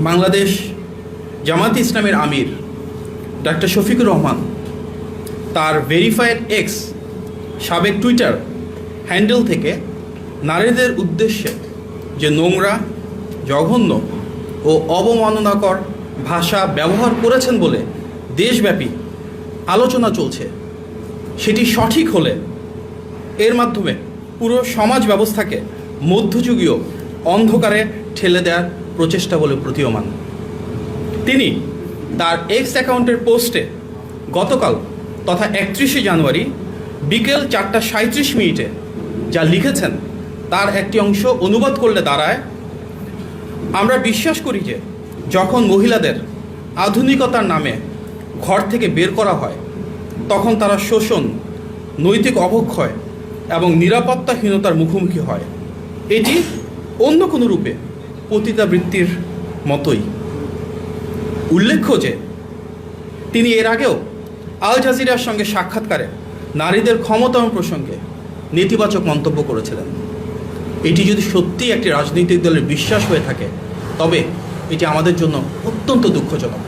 বাংলাদেশ জামায়াতে ইসলামের আমির ডক্টর শফিকুর রহমান তার verified x সাবেক টুইটার হ্যান্ডেল থেকে নারীদের উদ্দেশ্যে যে নোংরা, জঘন্য ও অবমাননাকর ভাষা ব্যবহার করেছেন বলে দেশব্যাপী আলোচনা চলছে, সেটি সঠিক হলে এর মাধ্যমে পুরো সমাজ ব্যবস্থাকে মধ্যযুগীয় অন্ধকারে ঠেলে দেওয়ার প্রচেষ্টা বলে প্রতীয়মান। তিনি তার এক্স অ্যাকাউন্টের পোস্টে গতকাল তথা 31শে জানুয়ারি বিকেল 4:37 যা লিখেছেন তার একটি অংশ অনুবাদ করলে দাঁড়ায়, আমরা বিশ্বাস করি যে যখন মহিলাদের আধুনিকতার নামে ঘর থেকে বের করা হয় তখন তারা শোষণ, নৈতিক অবক্ষয় এবং নিরাপত্তাহীনতার মুখোমুখি হয়। এটি অন্য কোনো রূপে পতিতাবৃত্তির মতোই। উল্লেখ্য যে তিনি এর আগেও আল জাজিরার সঙ্গে সাক্ষাৎকারে নারীদের ক্ষমতায়ন প্রসঙ্গে নেতিবাচক মন্তব্য করেছিলেন। এটি যদি সত্যিই একটি রাজনৈতিক দলের বিশ্বাস হয়ে থাকে তবে এটি আমাদের জন্য অত্যন্ত দুঃখজনক।